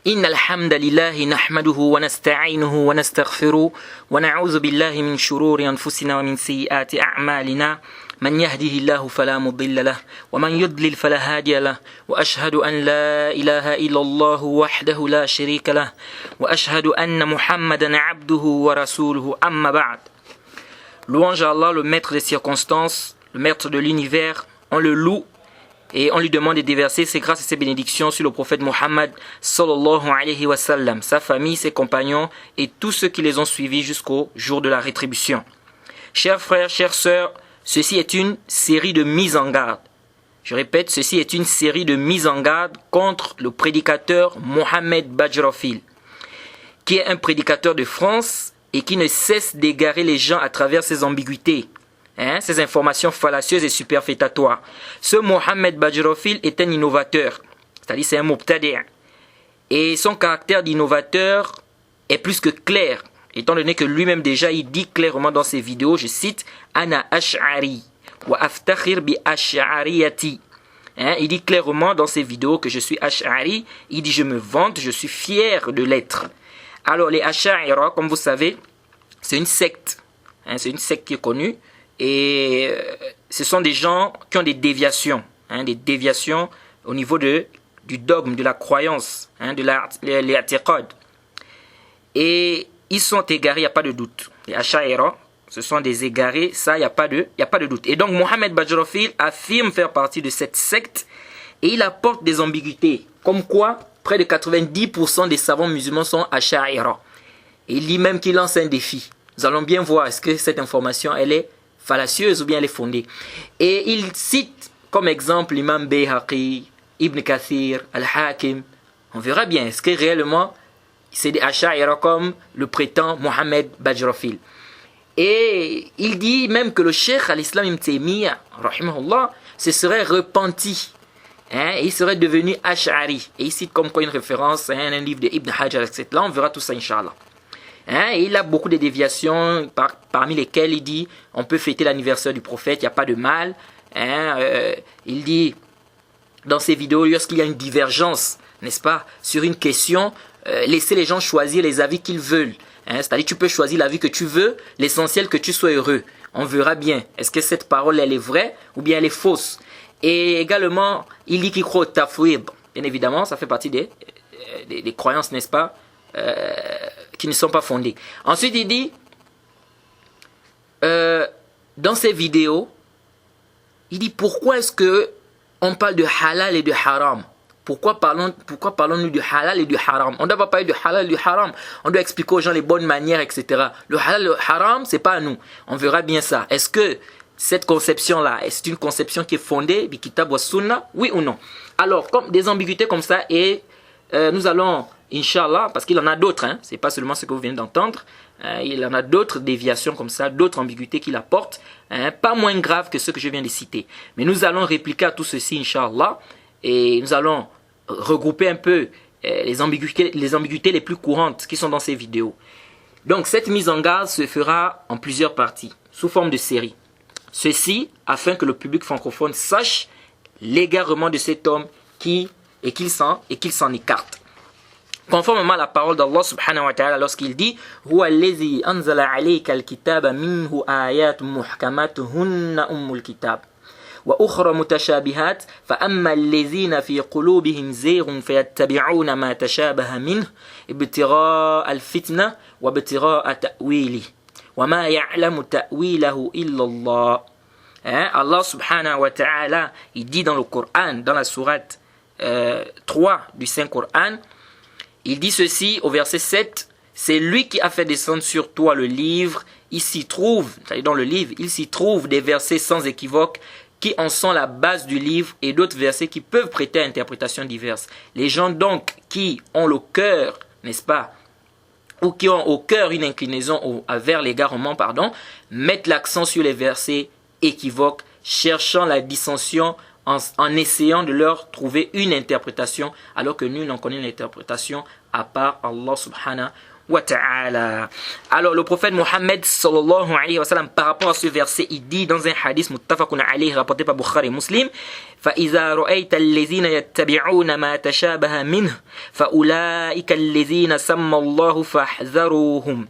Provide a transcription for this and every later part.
إن الحمد لله نحمده ونستعينه ونستغفره ونعوذ بالله من شرور أنفسنا ومن سيئات أعمالنا من يهده الله فلا مضل له ومن يضلل فلا هادي له وأشهد أن لا إله إلا الله وحده لا شريك له وأشهد أن محمدا عبده ورسوله أما بعد. Louange à Allah, le maître des circonstances, le maître de l'univers, on le loue et on lui demande de déverser ses grâces et ses bénédictions sur le prophète Mohammed sallallahu alayhi wa sallam, sa famille, ses compagnons et tous ceux qui les ont suivis jusqu'au jour de la rétribution. Chers frères, chères sœurs, ceci est une série de mises en garde. Je répète, ceci est une série de mises en garde contre le prédicateur Mohamed Bajrofil, qui est un prédicateur de France et qui ne cesse d'égarer les gens à travers ses ambiguïtés. Ces informations fallacieuses et superfétatoires. Ce Mohamed Bajrofil est un innovateur, c'est-à-dire c'est un mubtadi'. Et son caractère d'innovateur est plus que clair, étant donné que lui-même déjà il dit clairement dans ses vidéos, je cite, Ana ash'ari wa aftakhir bi ash'ariyati. Il dit clairement dans ses vidéos que je suis ash'ari, il dit je me vante, je suis fier de l'être. Alors les ash'ari, comme vous savez, c'est une secte, c'est une secte qui est connue. Et ce sont des gens qui ont des déviations au niveau du dogme, de la croyance, de l'atiqad. Et ils sont égarés, il n'y a pas de doute. Les Asha'ira, ce sont des égarés, ça, il n'y a pas de doute. Et donc, Mohamed Bajrofil affirme faire partie de cette secte et il apporte des ambiguïtés. Comme quoi, près de 90% des savants musulmans sont Asha'ira. Et il dit même qu'il lance un défi. Nous allons bien voir, est-ce que cette information, elle est fallacieuse ou bien elle est fondée. Et il cite comme exemple l'imam Bayhaqi, Ibn Kathir, Al-Hakim. On verra bien, est-ce que réellement c'est des Asha'ira comme le prétend Mohamed Bajrofil. Et il dit même que le cheikh al-Islam Ibn Taymiyyah, rahimahullah, se serait repenti. Et il serait devenu Ash'ari. Et il cite comme quoi une référence à un livre de Ibn Hajar, etc. Là, on verra tout ça, Inch'Allah. Et il a beaucoup de déviations, parmi lesquelles il dit on peut fêter l'anniversaire du prophète, il n'y a pas de mal. Il dit dans ses vidéos, lorsqu'il y a une divergence, n'est-ce pas, sur une question, laissez les gens choisir les avis qu'ils veulent. C'est-à-dire tu peux choisir l'avis que tu veux, l'essentiel que tu sois heureux. On verra bien, est-ce que cette parole elle est vraie ou bien elle est fausse. Et également, il dit qu'il croit au tafwid. Bien évidemment, ça fait partie des croyances, n'est-ce pas, qui ne sont pas fondées. Ensuite, il dit, dans ses vidéos, il dit pourquoi est-ce que on parle de halal et de haram? Pourquoi parlons-nous du halal et du haram? On ne doit pas parler de halal et du haram. On doit expliquer aux gens les bonnes manières, etc. Le halal et le haram, c'est pas à nous. On verra bien ça. Est-ce que cette conception-là, est-ce une conception qui est fondée, bi kitab wa sunna, oui ou non? Alors, comme des ambiguïtés comme ça, et nous allons, Inch'Allah, parce qu'il en a d'autres, c'est pas seulement ce que vous venez d'entendre, il en a d'autres déviations comme ça, d'autres ambiguïtés qu'il apporte, pas moins graves que ceux que je viens de citer. Mais nous allons répliquer à tout ceci, Inch'Allah, et nous allons regrouper un peu les ambiguïtés les plus courantes qui sont dans ces vidéos. Donc cette mise en garde se fera en plusieurs parties, sous forme de série. Ceci afin que le public francophone sache l'égarement de cet homme qu'il s'en écarte. Conformément à la parole d'Allah subhanahu wa ta'ala lorsqu'il dit Huwa allazi anzala alayka al-kitaba minhu ayatun muhkamatun ummul kitab wa ukhra mutashabihat fa amma allazina fi qulubihim zayghun fayattabi'una ma tashabaha minhu ibtigha'a al-fitna wa ibtigha'a ta'wilihi wa ma ya'lamu ta'wilahu illa Allah. Allah subhanahu wa ta'ala il dit dans le Coran, dans la sourate 3 du Saint-Coran, il dit ceci au verset 7, c'est lui qui a fait descendre sur toi le livre, il s'y trouve, c'est-à-dire dans le livre, il s'y trouve des versets sans équivoque qui en sont la base du livre et d'autres versets qui peuvent prêter à interprétations diverses. Les gens donc qui ont le cœur, n'est-ce pas, ou qui ont au cœur une inclinaison vers l'égarement, mettent l'accent sur les versets équivoques, cherchant la dissension en essayant de leur trouver une interprétation, alors que nul n'en connaît l'interprétation à part Allah subhanahu wa ta'ala. Alors le prophète Mohammed sallallahu alayhi wa sallam, par rapport à ce verset, il dit dans un hadith muttafaqun alayhi rapporté par Bukhari et Muslim, فَإِذَا رَأَيْتَ الَّذِينَ يَتَّبِعُونَ مَا تَشَابَهَ مِنْهُ فَأُولَٰئِكَ الَّذِينَ سَمَّ اللَّهُ فَاحْذَرُوهُم.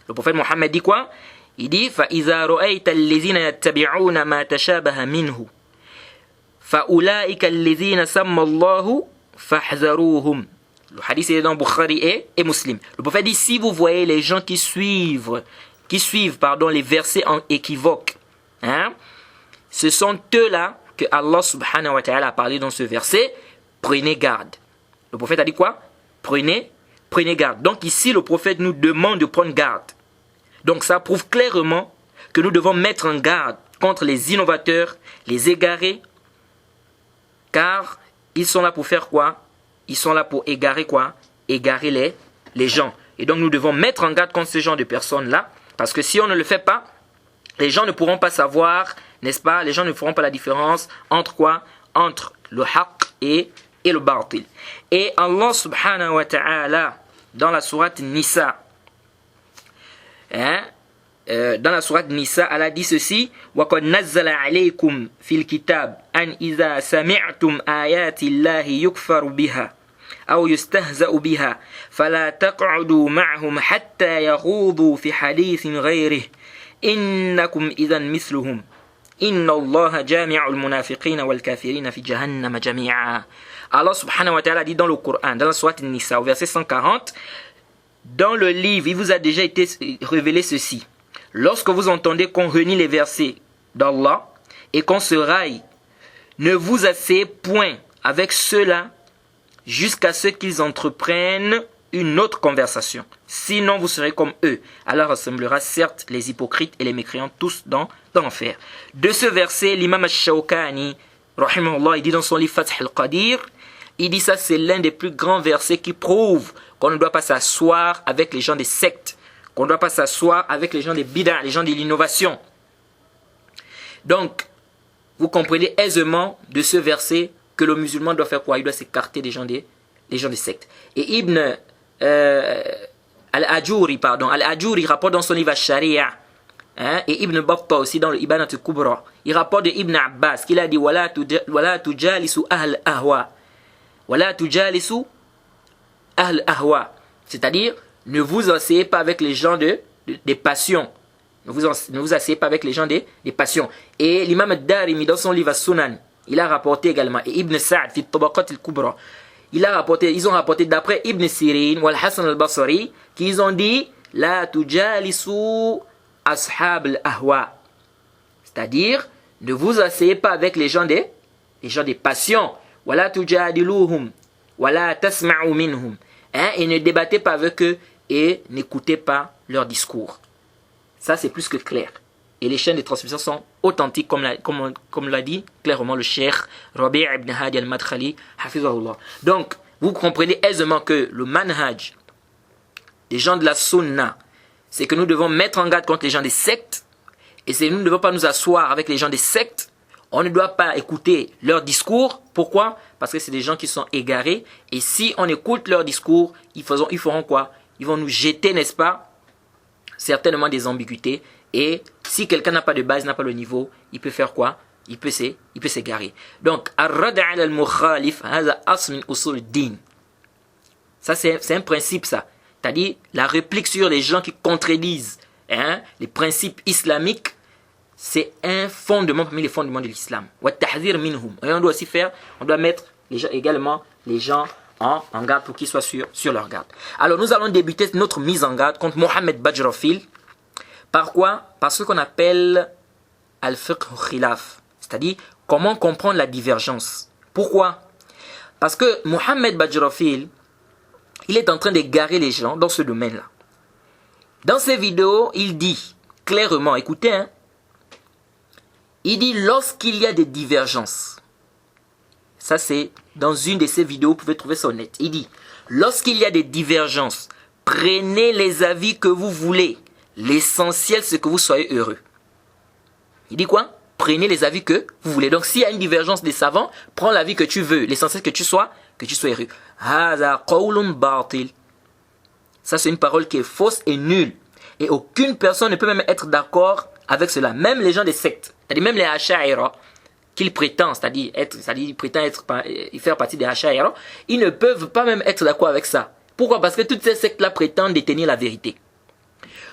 Le prophète Mohammed dit quoi? Il dit فَإِذَا رَأَيْتَ الَّذِينَ يَتَّبِعُونَ مَا تَشَابَهَ مِنْهُ فَأُولَٰئِكَ الَّذِينَ سَمَّ اللَّهُ فَاحْذَرُوهُم. Le hadith est dans Bukhari et Muslim. Le prophète dit, si vous voyez les gens qui suivent les versets en équivoque, ce sont eux-là que Allah subhanahu wa ta'ala a parlé dans ce verset, prenez garde. Le prophète a dit quoi? Prenez garde. Donc ici, le prophète nous demande de prendre garde. Donc ça prouve clairement que nous devons mettre en garde contre les innovateurs, les égarés, car ils sont là pour faire quoi? Ils sont là pour égarer quoi? Égarer les gens. Et donc nous devons mettre en garde contre ce genre de personnes-là, parce que si on ne le fait pas, les gens ne pourront pas savoir, n'est-ce pas? Les gens ne feront pas la différence entre quoi? Entre le haqq et le batil. Et Allah subhanahu wa ta'ala, dans la sourate Nisa, Allah dit ceci: وَقَدْ نَزَّلَ عَلَيْكُمْ فِي الْكِتَابِ أَنْ إِذَا سَمِعْتُمْ آيَاتِ اللَّهِ يُكْفَرُ بِهَا أَوْ يُسْتَهْزَأُ بِهَا فَلَا تَقْعُدُوا مَعَهُمْ حَتَّى يَخُوضُوا فِي حَدِيثٍ غَيْرِهِ إِنَّكُمْ إِذًا مِثْلُهُمْ إِنَّ اللَّهَ جَامِعُ الْمُنَافِقِينَ وَالْكَافِرِينَ فِي جَهَنَّمَ جَمِيعًا. Allah subhanahu wa ta'ala dit dans le Coran, dans la sourate Nisa, au verset 140, dans le livre, il vous a déjà été révélé ceci. Lorsque vous entendez qu'on renie les versets d'Allah et qu'on se raille, ne vous asseyez point avec ceux-là jusqu'à ce qu'ils entreprennent une autre conversation. Sinon, vous serez comme eux. Allah rassemblera certes les hypocrites et les mécréants tous dans l'enfer. De ce verset, l'imam al-Shawkani, rahimahullah, il dit dans son livre Fath al-Qadir, il dit ça, c'est l'un des plus grands versets qui prouve qu'on ne doit pas s'asseoir avec les gens des sectes, qu'on ne doit pas s'asseoir avec les gens des bid'ah, les gens de l'innovation. Donc, vous comprenez aisément de ce verset que le musulman doit faire quoi? Il doit s'écarter des gens des sectes. Et Ibn Al-Ajuri rapporte dans son livre Al-Sharia, et Ibn Battah aussi dans le Ibanat al-Kubra, il rapporte de Ibn Abbas qu'il a dit wala tujalisu ahl ahwa, wala tujalisu ahl ahwa, c'est-à-dire ne vous asseyez pas avec les gens des passions. Ne vous asseyez pas avec les gens des passions. Et l'imam al-Darimi dans son livre As-Sunan, il a rapporté également, et Ibn Sa'd fi Tabaqat al-Kubra, ils ont rapporté d'après Ibn Sirin ou Al-Hassan al-Basri qu'ils ont dit la tujalisu ashab al-ahwa, c'est-à-dire ne vous asseyez pas avec les gens des passions, wala tujadiluhum wala tasma'u minhum, et ne débattez pas avec eux et n'écoutez pas leurs discours. Ça, c'est plus que clair. Et les chaînes de transmission sont authentiques, comme l'a dit clairement le cheikh Rabi' ibn Hadi al-Madkhali, hafizahullah. Donc, vous comprenez aisément que le manhaj des gens de la sunna, c'est que nous devons mettre en garde contre les gens des sectes, et nous ne devons pas nous asseoir avec les gens des sectes. On ne doit pas écouter leurs discours. Pourquoi? Parce que c'est des gens qui sont égarés, et si on écoute leurs discours, ils feront quoi? Ils vont nous jeter, n'est-ce pas, certainement des ambiguïtés. Et si quelqu'un n'a pas de base, n'a pas le niveau, il peut faire quoi? Il peut s'égarer. Donc, ar-rad' ala al-mukhalif, hadha asl min usul ad-din. Ça, c'est un principe, ça. C'est-à-dire, la réplique sur les gens qui contredisent les principes islamiques, c'est un fondement parmi les fondements de l'islam. Wa tahzir minhum. Et on doit mettre également les gens en garde pour qu'ils soient sur leur garde. Alors, nous allons débuter notre mise en garde contre Mohammed Bajrafil. Par quoi? Par ce qu'on appelle al-fiqh khilaf, c'est-à-dire comment comprendre la divergence. Pourquoi? Parce que Mohammed Bajrafil, il est en train d'égarer les gens dans ce domaine-là. Dans ses vidéos, il dit clairement, écoutez, il dit lorsqu'il y a des divergences, ça c'est dans une de ses vidéos, vous pouvez trouver ça au net, il dit lorsqu'il y a des divergences, prenez les avis que vous voulez. L'essentiel, c'est que vous soyez heureux. Il dit quoi? Prenez les avis que vous voulez. Donc, s'il y a une divergence des savants, prends l'avis que tu veux. L'essentiel, que tu sois heureux. هذا قول باطل. Ça, c'est une parole qui est fausse et nulle. Et aucune personne ne peut même être d'accord avec cela. Même les gens des sectes, c'est-à-dire même les Asha'ira, qu'ils prétendent, ils prétendent faire partie des Asha'ira, ils ne peuvent pas même être d'accord avec ça. Pourquoi? Parce que toutes ces sectes-là prétendent détenir la vérité.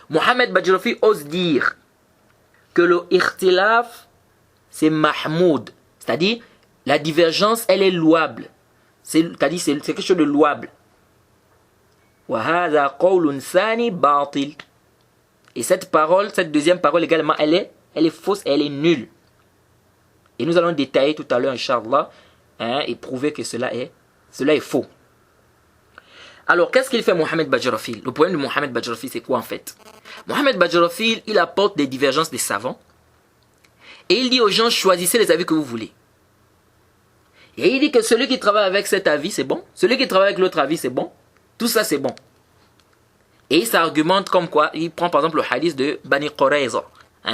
Mohamed Bajrafi ose dire que le ikhtilaf, c'est mahmoud. C'est-à-dire, la divergence, elle est louable. C'est-à-dire, c'est quelque chose de louable. وَهَذَا قَوْلٌ ثَانِي بَاطِلٌ. Et cette parole, cette deuxième parole également, elle est fausse et elle est nulle. Et nous allons détailler tout à l'heure, Inch'Allah, et prouver que cela est faux. Alors, qu'est-ce qu'il fait Mohamed Bajrafi? Le problème de Mohamed Bajrafi, c'est quoi en fait? Mohamed Bajrafi, il apporte des divergences des savants. Et il dit aux gens, choisissez les avis que vous voulez. Et il dit que celui qui travaille avec cet avis, c'est bon. Celui qui travaille avec l'autre avis, c'est bon. Tout ça, c'est bon. Et il s'argumente comme quoi, il prend par exemple le hadith de Bani Qurayza.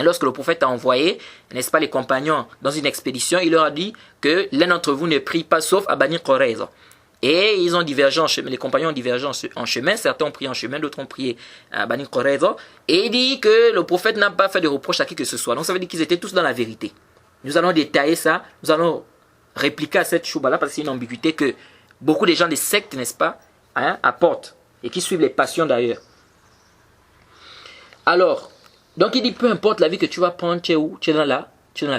Lorsque le prophète a envoyé, n'est-ce pas, les compagnons dans une expédition, il leur a dit que l'un d'entre vous ne prie pas sauf à Bani Qurayza. Et ils ont divergé en chemin, les compagnons ont divergé en chemin, certains ont prié en chemin, d'autres ont prié à Bani Qurayza. Et il dit que le prophète n'a pas fait de reproche à qui que ce soit. Donc ça veut dire qu'ils étaient tous dans la vérité. Nous allons détailler ça, nous allons répliquer à cette chouba-là parce que c'est une ambiguïté que beaucoup de gens des sectes, n'est-ce pas, apportent et qui suivent les passions d'ailleurs. Alors, donc il dit peu importe la vie que tu vas prendre, tu es où? Tu es dans la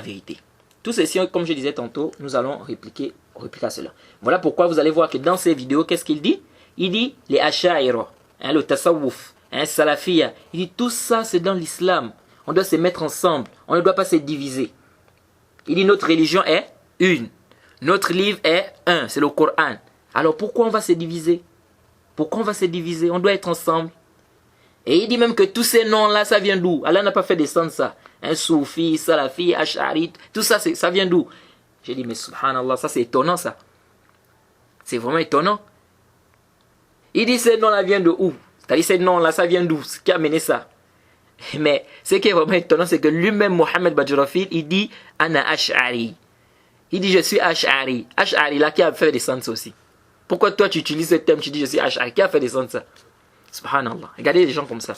vérité. Tout ceci, comme je disais tantôt, nous allons répliquer à cela. Voilà pourquoi vous allez voir que dans ces vidéos, qu'est-ce qu'il dit? Il dit les Asha'ira, le Tasawwuf, Salafiyya. Il dit tout ça c'est dans l'islam. On doit se mettre ensemble. On ne doit pas se diviser. Il dit notre religion est une. Notre livre est un. C'est le Coran. Alors pourquoi on va se diviser? Pourquoi on va se diviser? On doit être ensemble. Et il dit même que tous ces noms-là, ça vient d'où? Allah n'a pas fait descendre ça. Soufi, Salafi, Ash'ari, tout ça, ça vient d'où? J'ai dit, mais subhanallah, ça c'est étonnant ça. C'est vraiment étonnant. Il dit, ces noms-là viennent de où? C'est-à-dire, ces noms-là, ça vient d'où? Ce qui a mené ça. Mais ce qui est vraiment étonnant, c'est que lui-même, Mohamed Bajrafi, il dit, Ana Ash'ari. Il dit, je suis Ash'ari. Ash'ari, là, qui a fait descendre ça aussi? Pourquoi toi, tu utilises ce terme, tu dis, je suis Ash'ari? Qui a fait descendre ça? Subhanallah. Regardez les gens comme ça.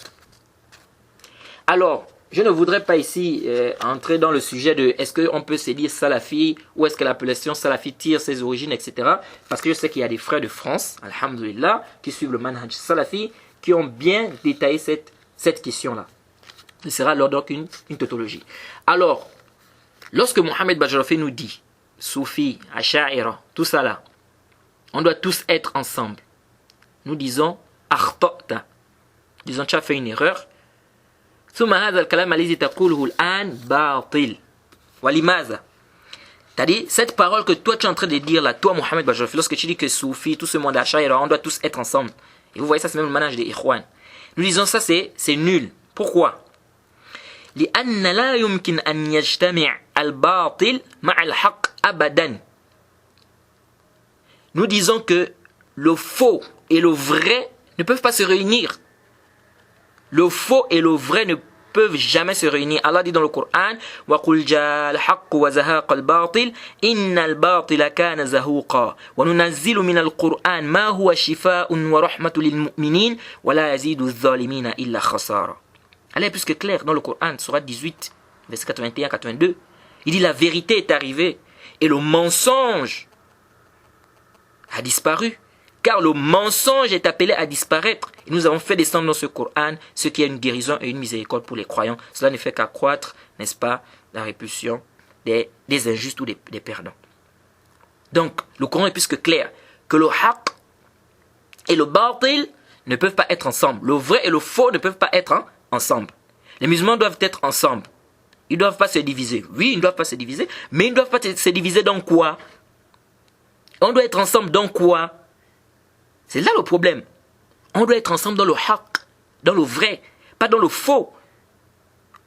Alors, je ne voudrais pas ici entrer dans le sujet de est-ce qu'on peut se dire salafi ou est-ce que l'appellation salafi tire ses origines, etc. Parce que je sais qu'il y a des frères de France, alhamdulillah, qui suivent le manhaj salafi, qui ont bien détaillé cette question-là. Ce sera alors donc une tautologie. Alors, lorsque Mohamed Bajrafi nous dit Soufi, Asha'ira, tout ça là, on doit tous être ensemble. Nous disons أخطأت. Disons, tu as fait une erreur. ثم هذا الكلام الذي تقوله الآن باطل. ولماذا? C'est-à-dire, cette parole que toi tu es en train de dire là, toi Mohamed Bajrafi, lorsque tu dis que Soufi, tout ce monde Asha'ira, on doit tous être ensemble. Et vous voyez, ça c'est même le manhaj des Ikhwan. Nous disons ça, c'est nul. Pourquoi? لأن لا يمكن أن يجتمع الباطل مع الحق أبدا. Nous disons que le faux et le vrai ne peuvent pas se réunir. Le faux et le vrai ne peuvent jamais se réunir. Allah dit dans le Coran وَقُلْ جَاءَ الْحَقُّ وَزَهَاقَ الْبَاطِلِ إِنَّ الْبَاطِلَ كَانَ زَهُوقًا وَنُنَزِّلُ مِنَ الْقُرْآنِ مَا هُوَ شِفَاءٌ وَرَحْمَةٌ لِلْمُؤْمِنِينَ وَلَا يَزِيدُ الظَّالِمِينَ إِلَّا خَسَارًا. Allah est plus que clair dans le Coran, Sourate 18, verset 81-82. Il dit la vérité est arrivée et le mensonge a disparu. Car le mensonge est appelé à disparaître. Et nous avons fait descendre dans ce Coran ce qui est une guérison et une miséricorde pour les croyants. Cela ne fait qu'accroître, n'est-ce pas, la répulsion des injustes ou des perdants. Donc, le Coran est plus que clair que le haqq et le batil ne peuvent pas être ensemble. Le vrai et le faux ne peuvent pas être ensemble. Les musulmans doivent être ensemble. Ils ne doivent pas se diviser. Oui, ils ne doivent pas se diviser, mais ils ne doivent pas se diviser dans quoi? On doit être ensemble dans quoi? C'est là le problème. On doit être ensemble dans le haqq, dans le vrai, pas dans le faux.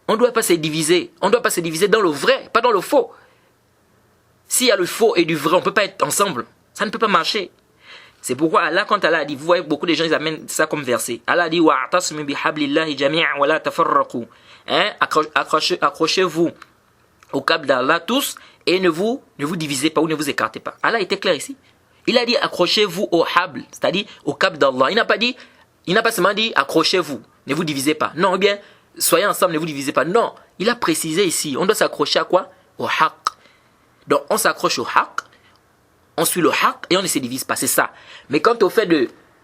On ne doit pas se diviser. On ne doit pas se diviser dans le vrai, pas dans le faux. S'il y a le faux et du vrai, on ne peut pas être ensemble. Ça ne peut pas marcher. C'est pourquoi Allah, quand Allah a dit, vous voyez, beaucoup de gens ils amènent ça comme verset. Allah a dit wa'tasimu bihablillahi jami'an wa la tafarraqu. Accrochez-vous au câble d'Allah tous et ne vous divisez pas ou ne vous écartez pas. Allah était clair ici. Il a dit accrochez-vous au habl, c'est-à-dire au câble d'Allah. Il n'a pas dit Il n'a pas seulement dit accrochez-vous, ne vous divisez pas. Non, ou bien soyez ensemble, ne vous divisez pas. Non, il a précisé ici, on doit s'accrocher à quoi? Au haqq. Donc on s'accroche au haqq, on suit le haqq et on ne se divise pas, c'est ça. Mais quand on fait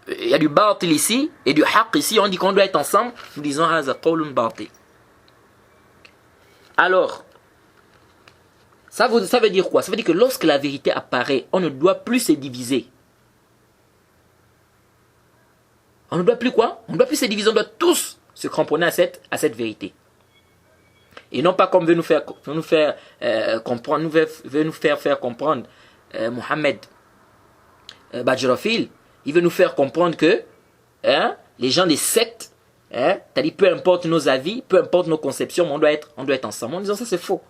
il y a du batil ici et du haqq ici, on dit qu'on doit être ensemble, nous disons haza qawlun batil. Alors, ça veut dire quoi? Ça veut dire que lorsque la vérité apparaît, on ne doit plus se diviser. On ne doit plus quoi? On ne doit plus se diviser, on doit tous se cramponner à cette vérité. Et non pas comme veut nous faire comprendre, veut nous faire comprendre Mohamed Bajrafil. Il veut nous faire comprendre que les gens des sectes, c'est-à-dire peu importe nos avis, peu importe nos conceptions, on doit être ensemble. En disant ça, c'est faux.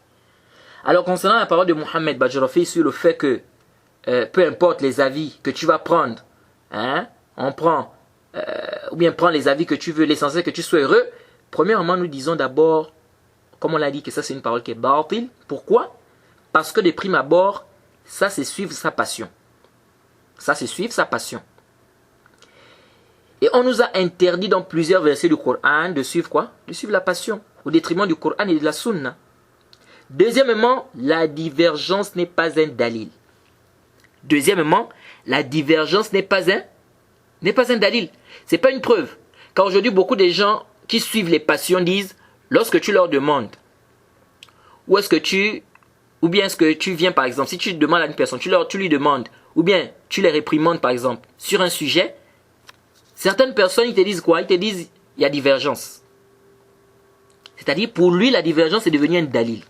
Alors concernant la parole de Mohamed Bajrafil sur le fait que peu importe les avis que tu vas prendre, on prend ou bien prends les avis que tu veux, l'essentiel que tu sois heureux. Premièrement, nous disons d'abord, comme on l'a dit, que ça c'est une parole qui est batil. Pourquoi? Parce que de prime abord, ça c'est suivre sa passion. Ça c'est suivre sa passion. Et on nous a interdit dans plusieurs versets du Coran de suivre quoi? De suivre la passion, au détriment du Coran et de la Sunna. Deuxièmement, la divergence n'est pas un dalil. Deuxièmement, la divergence n'est pas un dalil. C'est pas une preuve. Car aujourd'hui, beaucoup de gens qui suivent les passions disent, lorsque tu leur demandes, ou est-ce que tu viens par exemple, si tu demandes à une personne, tu lui demandes, ou bien tu les réprimandes par exemple, sur un sujet, certaines personnes, ils te disent quoi? Ils te disent, il y a divergence. C'est-à-dire, pour lui, la divergence est devenue un dalil.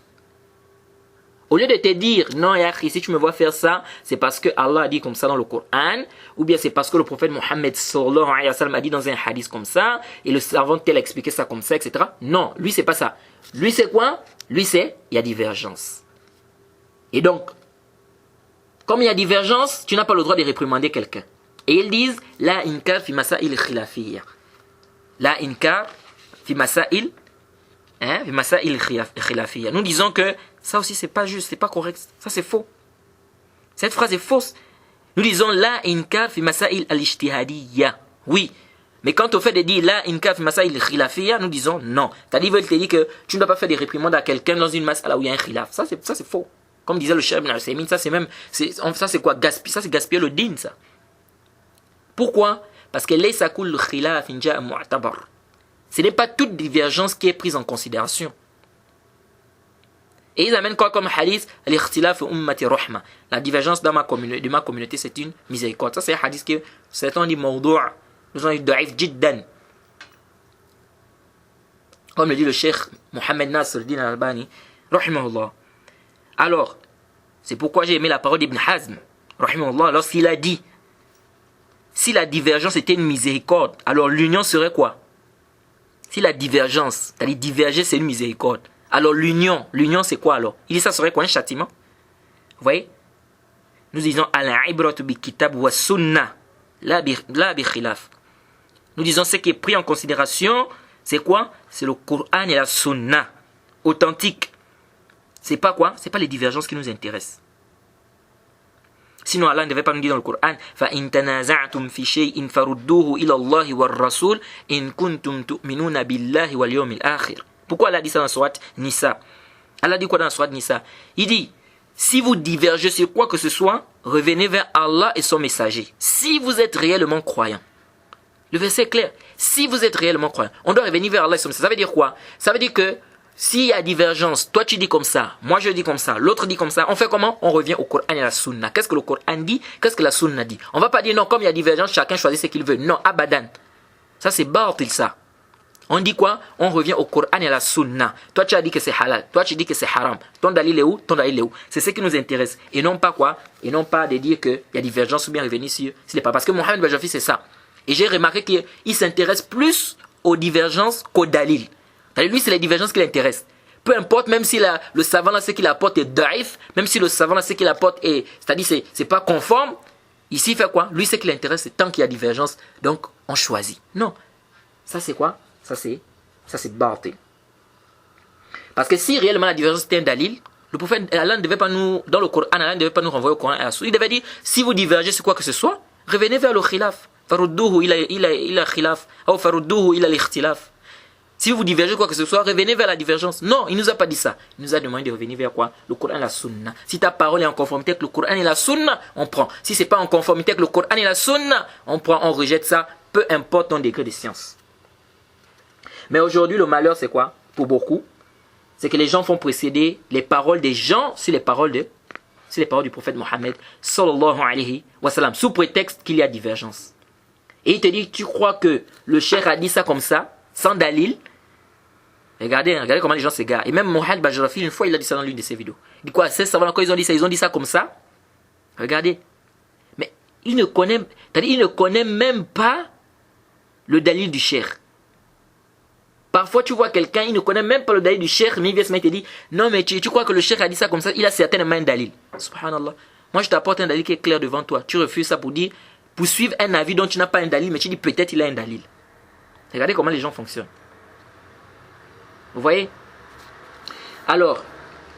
Au lieu de te dire, non, Yahri, si tu me vois faire ça, c'est parce que Allah a dit comme ça dans le Coran, ou bien c'est parce que le prophète Mohammed sallallahu alayhi wa sallam a dit dans un hadith comme ça, et le savant tel a expliqué ça comme ça, etc. Non, lui c'est pas ça. Lui c'est quoi? Lui c'est, il y a divergence. Et donc, comme il y a divergence, tu n'as pas le droit de réprimander quelqu'un. Et ils disent, la inkar fi masail khilafiyya. La inkar fi masail khilafiyya. Nous disons que ça aussi c'est pas juste, c'est pas correct, ça c'est faux. Cette phrase est fausse. Nous disons la inkar fi masail al-ijtihadiyya. Oui, mais quand on fait de dire la inkar fi masail khilafiyya, nous disons non. C'est-à-dire il te dit que tu ne dois pas faire des réprimandes à quelqu'un dans une masala où il y a un khilaf. Ça c'est faux. Comme disait le Cheikh Ibn Al-Saymin, ça c'est quoi? Ça c'est gaspiller le din ça. Pourquoi? Parce que laysa kullu khilafin ja'a mu'tabar. Ce n'est pas toute divergence qui est prise en considération. Et ils amènent quoi comme hadith? Al-ikhtilaf ummati rahma. La divergence de ma communauté, c'est une miséricorde. Ça, c'est un hadith que certains disent mawdou'. Nous avons dit da'if jiddan. Comme le dit le Cheikh Mohamed Nasruddin Al-Albani, rahimahullah. Alors, c'est pourquoi j'ai aimé la parole d'Ibn Hazm, rahimahullah, lorsqu'il a dit, si la divergence était une miséricorde, alors l'union serait quoi? Si la divergence, c'est-à-dire diverger, c'est une miséricorde. Alors l'union c'est quoi alors? Il dit ça serait quoi? Un châtiment? Vous voyez? Nous disons al-ibratu bi kitab wa sunnah la bi khilaf. Nous disons ce qui est pris en considération, c'est quoi? C'est le Coran et la Sunna authentique. C'est pas quoi? C'est pas les divergences qui nous intéressent. Sinon Allah ne devait pas nous dire dans le Coran fa in tanaza'tum fi shay'in farudduhu ila Allah war rasul in kuntum tu'minuna billahi wal yawmil akhir. Pourquoi Allah dit ça dans la sourate Nisa? Allah dit quoi dans la sourate Nisa? Il dit, si vous divergez sur quoi que ce soit, revenez vers Allah et son messager. Si vous êtes réellement croyant. Le verset est clair. Si vous êtes réellement croyant, on doit revenir vers Allah et son messager. Ça veut dire quoi? Ça veut dire que s'il y a divergence, toi tu dis comme ça, moi je dis comme ça, l'autre dit comme ça, on fait comment? On revient au Coran et à la Sunna. Qu'est-ce que le Coran dit? Qu'est-ce que la Sunna dit? On va pas dire non, comme il y a divergence, chacun choisit ce qu'il veut. Non, abadan. Ça c'est batil ça. On dit quoi? On revient au Coran et à la Sunna. Toi, tu as dit que c'est halal. Toi, tu dis que c'est haram. Ton dalil est où? Ton dalil est où? C'est ce qui nous intéresse. Et non pas quoi? Et non pas de dire qu'il y a divergence ou bien revenir sur les pas. Parce que Mohamed Bajrafil, c'est ça. Et j'ai remarqué qu'il s'intéresse plus aux divergences qu'aux dalil. Lui, c'est les divergences qui l'intéressent. Peu importe, même si le savant là, ce qu'il apporte est daif, même si le savant là, ce qu'il apporte est, c'est-à-dire c'est pas conforme, ici, il fait quoi? Lui, ce qui l'intéresse, c'est tant qu'il y a divergence. Donc, on choisit. Non. Ça, c'est quoi? Ça c'est batil. Parce que si réellement la divergence était un dalil, le prophète Allah ne devait pas nous, dans le Coran, Allah ne devait pas nous renvoyer au Coran et à la Sunna. Il devait dire, si vous divergez sur quoi que ce soit, revenez vers le khilaf. فردوه إلى خلاف أو فردوه إلى الاختلاف. Si vous divergez quoi que ce soit, revenez vers la divergence. Non, il ne nous a pas dit ça. Il nous a demandé de revenir vers quoi? Le Coran et la Sunna. Si ta parole est en conformité avec le Coran et la Sunna, on prend. Si c'est pas en conformité avec le Coran et la Sunna, on prend, on rejette ça, peu importe ton degré de science. Mais aujourd'hui, le malheur, c'est quoi? Pour beaucoup, c'est que les gens font précéder les paroles des gens sur les paroles du prophète Mohammed sallallahu alayhi wa sallam, sous prétexte qu'il y a divergence. Et il te dit, tu crois que le cheikh a dit ça comme ça, sans dalil? Regardez comment les gens s'égarent. Et même Mohamed Bajrafi, une fois, il a dit ça dans l'une de ses vidéos. Il dit quoi? Ces savants, quand ils ont dit ça comme ça. Regardez. Mais il ne connaît même pas le dalil du cheikh. Parfois, tu vois quelqu'un, il ne connaît même pas le dalil du cheikh, mais il vient se mettre et dit, non, mais tu crois que le cheikh a dit ça comme ça? Il a certainement un dalil. Subhanallah. Moi, je t'apporte un dalil qui est clair devant toi. Tu refuses ça pour suivre un avis dont tu n'as pas un dalil, mais tu dis peut-être il a un dalil. Regardez comment les gens fonctionnent. Vous voyez? Alors,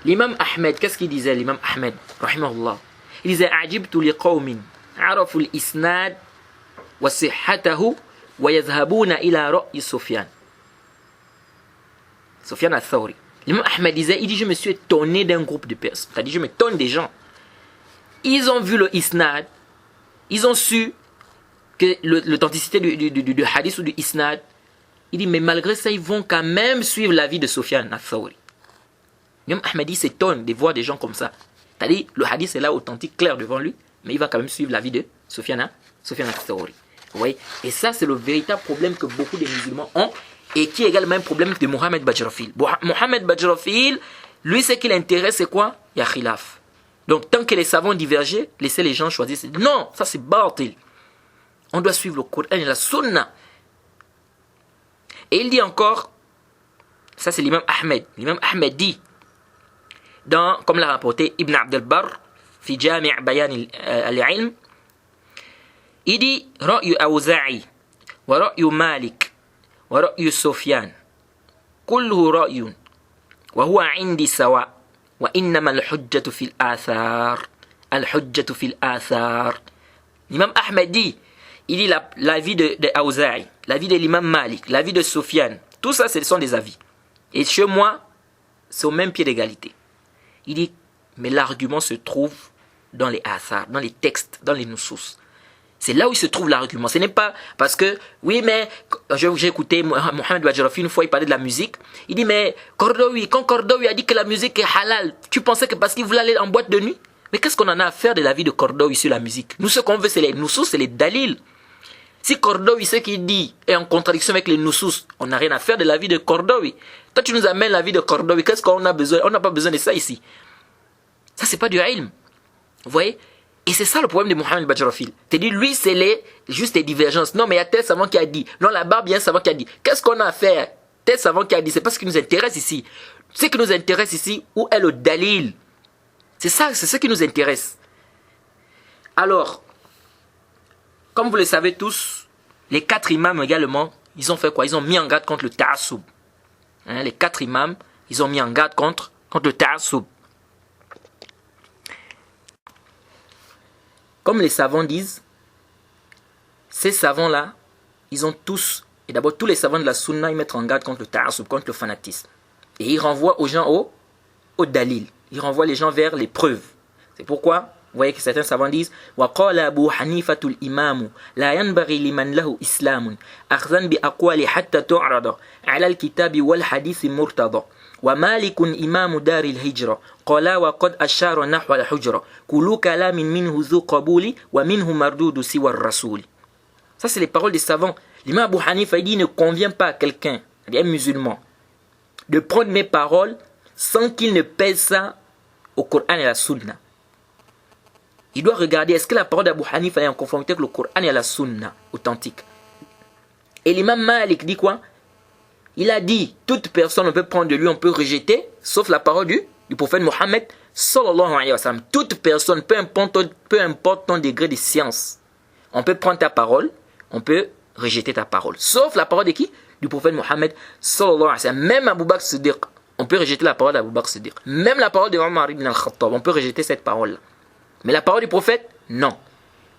l'imam Ahmed, qu'est-ce qu'il disait, l'imam Ahmed, rahimahullah? Il disait, Ajibtu li qawmin, arafu al-isnad, wa sihhatahu, wa yazhabuna ila ra'yi Sufyan. Sufyan al-Thawri. L'imam Ahmed disait, il dit, je me suis étonné d'un groupe de personnes. C'est-à-dire, je m'étonne des gens. Ils ont vu le isnad, ils ont su que l'authenticité du hadith ou du isnad. Il dit, mais malgré ça, ils vont quand même suivre l'avis de Sufyan al-Thawri. L'imam Ahmed s'étonne de voir des gens comme ça. C'est-à-dire, le hadith est là authentique, clair devant lui, mais il va quand même suivre l'avis de Sufyan al-Thawri. Vous voyez? Et ça, c'est le véritable problème que beaucoup de musulmans ont, et qui est également un problème de Mohamed Bajrafil. Mohamed Bajrafil, lui, ce qui l'intéresse, c'est quoi? Il y a khilaf. Donc, tant que les savants divergent, laissez les gens choisir. Non, ça c'est batil. On doit suivre le Coran et la Sunna. Et il dit encore, ça c'est l'imam Ahmed. L'imam Ahmed dit, comme l'a rapporté Ibn Abd al-Barr, fi Jami' Bayan al-Ilm, il dit, Ra'yu Awza'i, wa Ra'yu Malik, wa Ra'yu Sufyan, kulluhu ra'yun, wa huwa indi sawa, wa innama al-hujjatu fil athar. Al-hujjatu fil athar. L'imam Ahmed dit, il dit l'avis de Awza'i, l'avis de l'imam Malik, l'avis de Sufyan. Tout ça, ce sont des avis. Et chez moi, c'est au même pied d'égalité. Il dit, mais l'argument se trouve dans les athar, dans les textes, dans les nusus. C'est là où il se trouve l'argument. Ce n'est pas parce que, oui, mais j'ai écouté Mohamed Bajrafi une fois, il parlait de la musique. Il dit, mais Kordowi, quand Kordowi a dit que la musique est halal, tu pensais que parce qu'il voulait aller en boîte de nuit? Mais qu'est-ce qu'on en a à faire de l'avis de Kordowi sur la musique? Nous, ce qu'on veut, c'est les nusus, c'est les dalils. Si Kordowi, ce qu'il dit, est en contradiction avec les nusus, on n'a rien à faire de l'avis de Kordowi. Toi, tu nous amènes l'avis de Kordowi, qu'est-ce qu'on a besoin? On n'a pas besoin de ça ici. Ça, c'est pas du ilm. Vous voyez? Et c'est ça le problème de Mohamed Bajrafil. Tu dis, lui, c'est juste des divergences. Non, mais il y a tel savant qui a dit. Non, là-bas, il y a un savant qui a dit. Qu'est-ce qu'on a à faire? Tel savant qui a dit. C'est pas ce qui nous intéresse ici. Ce qui nous intéresse ici, où est le dalil? C'est ça, c'est ce qui nous intéresse. Alors, comme vous le savez tous, les 4 imams également, ils ont fait quoi? Ils ont mis en garde contre le ta'assoub. Les 4 imams, ils ont mis en garde contre le ta'assoub. Comme les savants disent, ces savants-là, ils ont tous, et d'abord tous les savants de la sunna, ils mettent en garde contre le ta'assoub, contre le fanatisme. Et ils renvoient aux gens au dalil. Ils renvoient les gens vers les preuves. C'est pourquoi, vous voyez que certains savants disent وَقَالَ أَبُو حَنِيفَةُ الْإِمَامُ لَا يَنْبَغِي لِمَنْ لَهُ إِسْلَامٌ أَخْذًا بِأَقْوَالِ حَتَّى تُعْرَضَ عَلَى الْكِتَابِ وَالْحَدِيثِ مُرْتَضَى وَمَالِكٌ إِمَامُ دَارِ الْهِجْرَةِ قَالَ وَقَدْ أَشَارَ نَحْوَ الْحُجْرَةِ كُلُّ كَلَامٍ مِنْهُ ذُو قَبُولِ وَمِنْهُ مَرْدُودُ سِوَى الرَّسُولِ. Ça, c'est les paroles des savants. L'imam Abu Hanifa, il dit, il ne convient pas à quelqu'un, un musulman, de prendre mes paroles sans qu'il ne pèse ça au Coran et à la Sunna. Il doit regarder, est-ce que la parole d'Abu Hanifa est en conformité avec le Coran et à la Sunna authentique. Et l'imam Malik dit quoi? Il a dit, toute personne, on peut prendre de lui, on peut rejeter, sauf la parole du prophète Mohammed sallallahu alayhi wa sallam. Toute personne, peu importe ton degré de science, on peut prendre ta parole, on peut rejeter ta parole. Sauf la parole de qui? Du prophète Mohammed sallallahu alayhi wa sallam. Même Abu Bakr Siddiq, on peut rejeter la parole d'Abu Bakr Siddiq. Même la parole de Omar ibn al-Khattab, on peut rejeter cette parole-là. Mais la parole du prophète, non.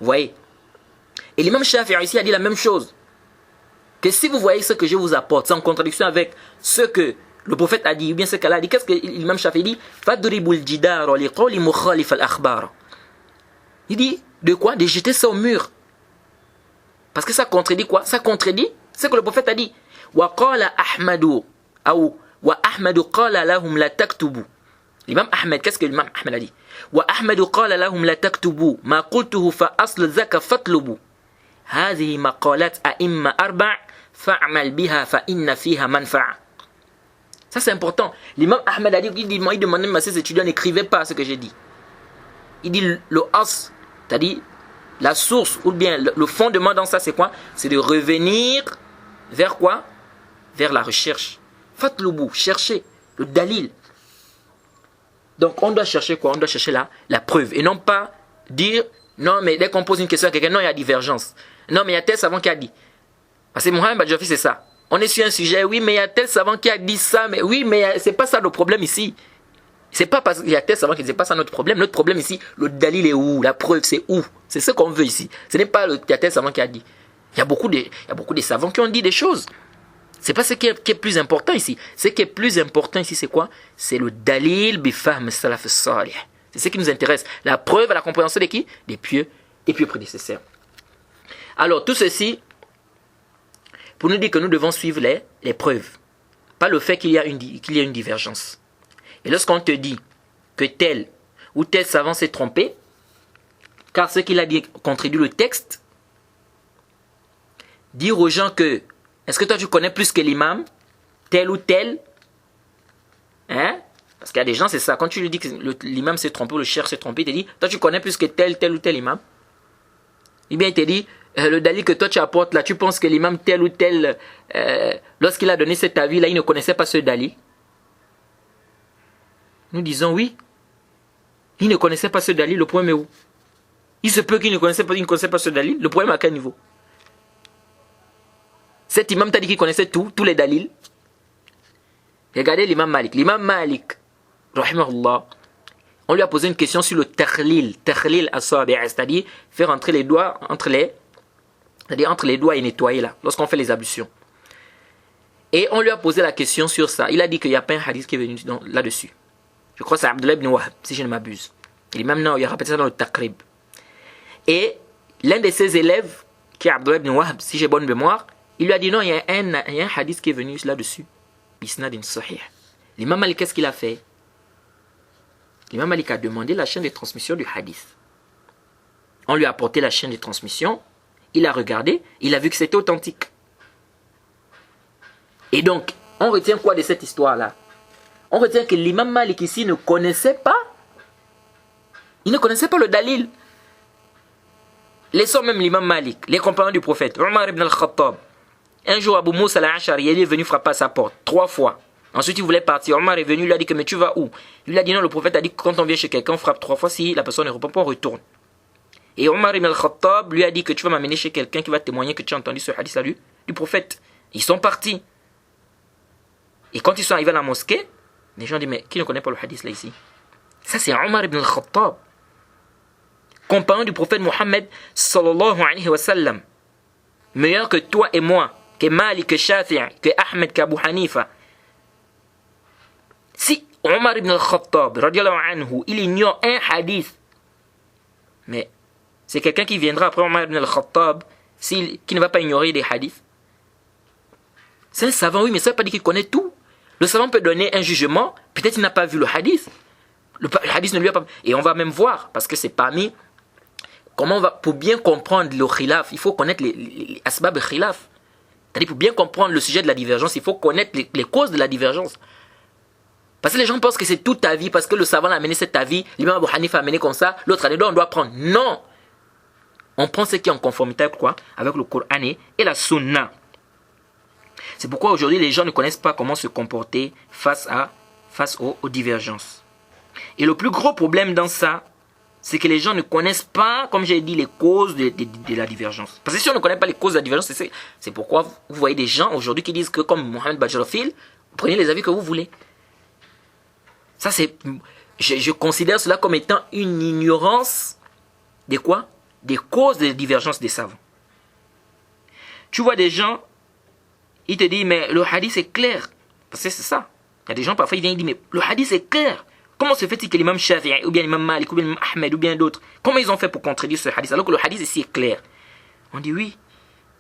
Vous voyez? Et l'imam Shafi'i ici a dit la même chose. Que si vous voyez ce que je vous apporte, c'est en contradiction avec ce que le prophète a dit, ou bien ce qu'Allah a dit, qu'est-ce que l'imam Shafi'i dit? Fadribul jidar li qawli mukhalif al-akhbar. Il dit, de quoi? De jeter ça au mur. Parce que ça contredit quoi? Ça contredit ce que le prophète a dit. Wa qala Ahmadu, ou wa Ahmadu qala lahum la taktubu. L'imam Ahmed, qu'est-ce que l'imam Ahmed a dit? Wa Ahmadu qala lahum la taktubu, ma qultuhu fa asl zaka fatlubu. هذه مقالات أئمة أربع فاعمل بها فإن فيها منفعة. Ça c'est important. L'imam Ahmed a dit, il demandait à ses étudiants, n'écrivez pas ce que j'ai dit. Il dit le as, c'est-à-dire la source ou bien le fondement dans ça c'est quoi? C'est de revenir vers quoi? Vers la recherche. Fatlubu, chercher le dalil. Donc on doit chercher quoi? On doit chercher la preuve et non pas dire non mais dès qu'on pose une question à quelqu'un, non il y a divergence. Non mais il y a tel savant qui a dit. Parce que Mohamed Badjafi c'est ça. On est sur un sujet, oui mais il y a tel savant qui a dit ça, mais oui mais c'est pas ça le problème ici. C'est pas parce qu'il y a tel savant qui dit c'est pas ça notre problème. Notre problème ici, le dalil est où? La preuve c'est où? C'est ce qu'on veut ici. Ce n'est pas il y a tel savant qui a dit. Il y a beaucoup de savants qui ont dit des choses. C'est pas ce qui est plus important ici. Ce qui est plus important ici c'est quoi? C'est le dalil bifahm salaf salih. C'est ce qui nous intéresse. La preuve à la compréhension de qui? Des pieux prédécesseurs. Alors, tout ceci, pour nous dire que nous devons suivre les preuves. Pas le fait qu'il y a une divergence. Et lorsqu'on te dit que tel ou tel savant s'est trompé, car ce qu'il a dit contredit le texte, dire aux gens que, est-ce que toi tu connais plus que l'imam, tel ou tel, hein? Parce qu'il y a des gens, c'est ça. Quand tu lui dis que l'imam s'est trompé ou le cheikh s'est trompé, il te dit, toi tu connais plus que tel ou tel imam. Eh bien, il te dit, le dalil que toi tu apportes là, tu penses que l'imam tel ou tel, lorsqu'il a donné cet avis là, il ne connaissait pas ce dalil. Nous disons oui. Il ne connaissait pas ce dalil, le problème est où? Il se peut qu'il ne connaissait pas ce dalil, le problème à quel niveau? Cet imam t'a dit qu'il connaissait tous les dalils. Regardez l'imam Malik. L'imam Malik, rahimahullah, on lui a posé une question sur le tahlil as-sabi', c'est-à-dire faire entrer les doigts entre les doigts et nettoyer là, lorsqu'on fait les ablutions. Et on lui a posé la question sur ça. Il a dit qu'il n'y a pas un hadith qui est venu là-dessus. Je crois que c'est Abdullah ibn Wahb, si je ne m'abuse. Il a répété ça dans le Taqrib. Et l'un de ses élèves, qui est Abdullah ibn Wahb, si j'ai bonne mémoire, il lui a dit non, il y a un hadith qui est venu là-dessus. Bisnadin sahih. L'imam Malik, qu'est-ce qu'il a fait? L'imam Malik a demandé la chaîne de transmission du hadith. On lui a apporté la chaîne de transmission. Il a regardé. Il a vu que c'était authentique. Et donc, on retient quoi de cette histoire-là? On retient que l'imam Malik ici ne connaissait pas. Il ne connaissait pas le dalil. Laissons même l'imam Malik, les compagnons du prophète, Omar ibn al-Khattab. Un jour, Abu Moussa al-Ash'ari, il est venu frapper à sa porte 3 fois. Ensuite, il voulait partir. Omar est venu, il lui a dit que mais tu vas où? Il lui a dit non, le prophète a dit que quand on vient chez quelqu'un, on frappe 3 fois. Si la personne ne répond pas, on retourne. Et Omar ibn al-Khattab lui a dit que tu vas m'amener chez quelqu'un qui va témoigner que tu as entendu ce hadith du prophète. Ils sont partis. Et quand ils sont arrivés à la mosquée, les gens disent mais qui ne connaît pas le hadith là ici? Ça c'est Omar ibn al-Khattab, compagnon du prophète Mohammed sallallahu alayhi wa sallam, meilleur que toi et moi, que Malik, que Shafi'i, que Ahmed, qu'Abu Hanifa. Si Omar ibn al-Khattab radiallahu anhu, il ignore un hadith, mais c'est quelqu'un qui viendra après Omar ibn al-Khattab qui ne va pas ignorer des hadiths. C'est un savant, oui, mais ça ne veut pas dire qu'il connaît tout. Le savant peut donner un jugement, peut-être il n'a pas vu le hadith. Le hadith ne lui a pas... Et on va même voir, parce que c'est parmi... Comment on va... Pour bien comprendre le khilaf, il faut connaître les asbab khilaf. C'est-à-dire pour bien comprendre le sujet de la divergence, il faut connaître les causes de la divergence. Parce que les gens pensent que c'est tout avis, parce que le savant a amené cet avis, l'imam Abu Hanifa a amené comme ça, l'autre année, on doit prendre. Non! On prend ce qui est en conformité avec quoi? Avec le Coran et la Sunna. C'est pourquoi aujourd'hui les gens ne connaissent pas comment se comporter face aux divergences. Et le plus gros problème dans ça, c'est que les gens ne connaissent pas, comme j'ai dit, les causes de la divergence. Parce que si on ne connaît pas les causes de la divergence, c'est pourquoi vous voyez des gens aujourd'hui qui disent que comme Mohamed Badjarafil, prenez les avis que vous voulez. Ça je considère cela comme étant une ignorance de quoi? Des causes de divergence des savants. Tu vois des gens, ils te disent, mais le hadith est clair. Parce que c'est ça. Il y a des gens, parfois, ils viennent et disent, mais le hadith est clair. Comment se fait-il que l'imam Shafi'i, ou bien l'imam Malik, ou bien l'imam Ahmed, ou bien d'autres, comment ils ont fait pour contredire ce hadith, alors que le hadith ici est clair? On dit oui.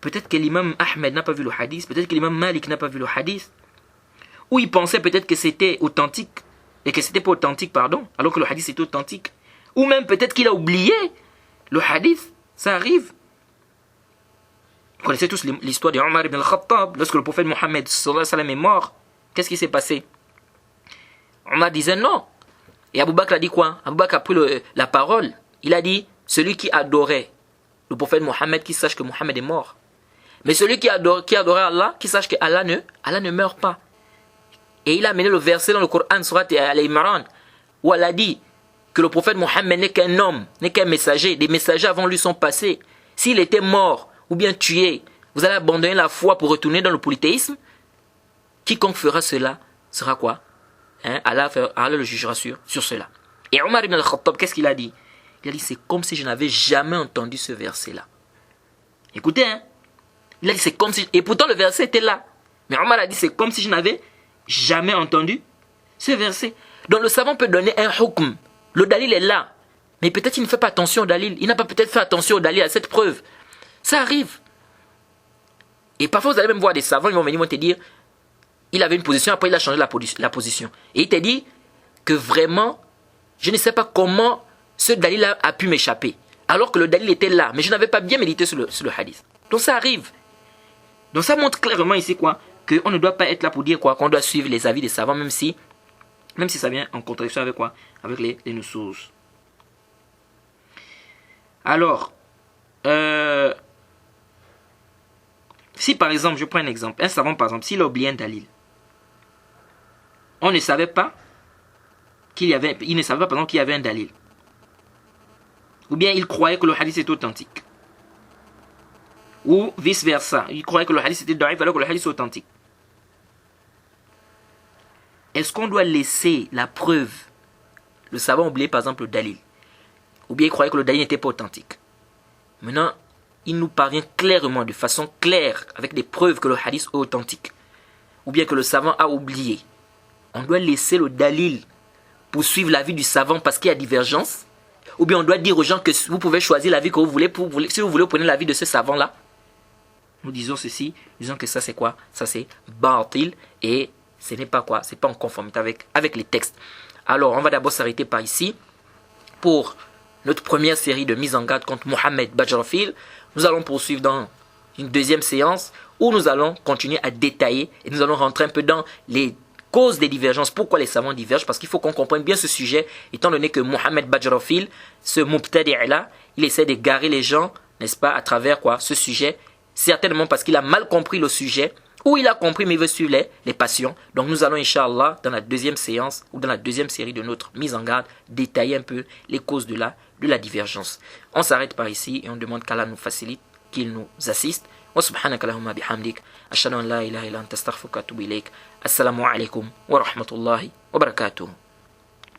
Peut-être que l'imam Ahmed n'a pas vu le hadith, peut-être que l'imam Malik n'a pas vu le hadith. Ou il pensait peut-être que c'était authentique, et que c'était pas authentique, pardon, alors que le hadith est authentique. Ou même peut-être qu'il a oublié le hadith. Ça arrive. Vous connaissez tous l'histoire d'Omar ibn al-Khattab. Lorsque le prophète Mohammed sallallahu alayhi wa sallam est mort, qu'est-ce qui s'est passé? Omar disait non. Et Abu Bakr a dit quoi? Abu Bakr a pris la parole. Il a dit, celui qui adorait le prophète Mohammed, qui sache que Mohammed est mort. Mais celui qui adorait Allah, qui sache que Allah ne meurt pas. Et il a amené le verset dans le Coran, surat Al-Imran, où Allah dit que le prophète Mohammed n'est qu'un homme, n'est qu'un messager. Des messagers avant lui sont passés. S'il était mort ou bien tué, vous allez abandonner la foi pour retourner dans le polythéisme. Quiconque fera cela sera quoi? Allah le jugera sur cela. Et Omar ibn al-Khattab, qu'est-ce qu'il a dit? Il a dit, c'est comme si je n'avais jamais entendu ce verset-là. Écoutez, il a dit, c'est comme si... Et pourtant, le verset était là. Mais Omar a dit, c'est comme si je n'avais jamais entendu ce verset. Donc, le savant peut donner un hukm. Le dalil est là. Mais peut-être qu'il ne fait pas attention au dalil. Il n'a pas peut-être fait attention au dalil, à cette preuve. Ça arrive. Et parfois, vous allez même voir des savants, ils vont venir te dire, il avait une position, après il a changé la position. Et il te dit que vraiment, je ne sais pas comment ce dalil a pu m'échapper. Alors que le dalil était là, mais je n'avais pas bien médité sur le hadith. Donc ça arrive. Donc ça montre clairement ici quoi, qu'on ne doit pas être là pour dire quoi, qu'on doit suivre les avis des savants, même si ça vient en contradiction avec quoi, avec les nusus. Alors, si par exemple, je prends un exemple, un savant par exemple, s'il a oublié un dalil, on ne savait pas il ne savait pas par exemple qu'il y avait un dalil. Ou bien il croyait que le hadith était authentique. Ou vice versa, il croyait que le hadith était daif alors que le hadith est authentique. Est-ce qu'on doit laisser la preuve? Le savant oublié par exemple le dalil. Ou bien il croyait que le dalil n'était pas authentique. Maintenant, il nous parvient clairement, de façon claire, avec des preuves que le hadith est authentique. Ou bien que le savant a oublié. On doit laisser le dalil pour suivre l'avis du savant parce qu'il y a divergence. Ou bien on doit dire aux gens que vous pouvez choisir l'avis que vous voulez. Si vous voulez, prenez l'avis de ce savant-là. Nous disons ceci, disons que ça c'est quoi? Ça c'est batil et ce n'est pas quoi? C'est pas en conformité avec les textes. Alors on va d'abord s'arrêter par ici pour notre première série de mise en garde contre Mohammed Bajrafil. Nous allons poursuivre dans une deuxième séance où nous allons continuer à détailler et nous allons rentrer un peu dans les causes des divergences. Pourquoi les savants divergent? Parce qu'il faut qu'on comprenne bien ce sujet, étant donné que Mohammed Bajrafil, ce mubtadi'-là, il essaie d'égarer les gens, n'est-ce pas, à travers quoi, ce sujet, certainement parce qu'il a mal compris le sujet, ou il a compris mais il veut suivre les passions. Donc nous allons, Inch'Allah, dans la deuxième séance, ou dans la deuxième série de notre mise en garde, détailler un peu les causes de la divergence. On s'arrête par ici et on demande qu'Allah nous facilite, qu'il nous assiste. وسبحانك اللهم بحمدك أشهد أن لا إله إلا أنت أستغفرك وأتوب إليك السلام عليكم ورحمة الله وبركاته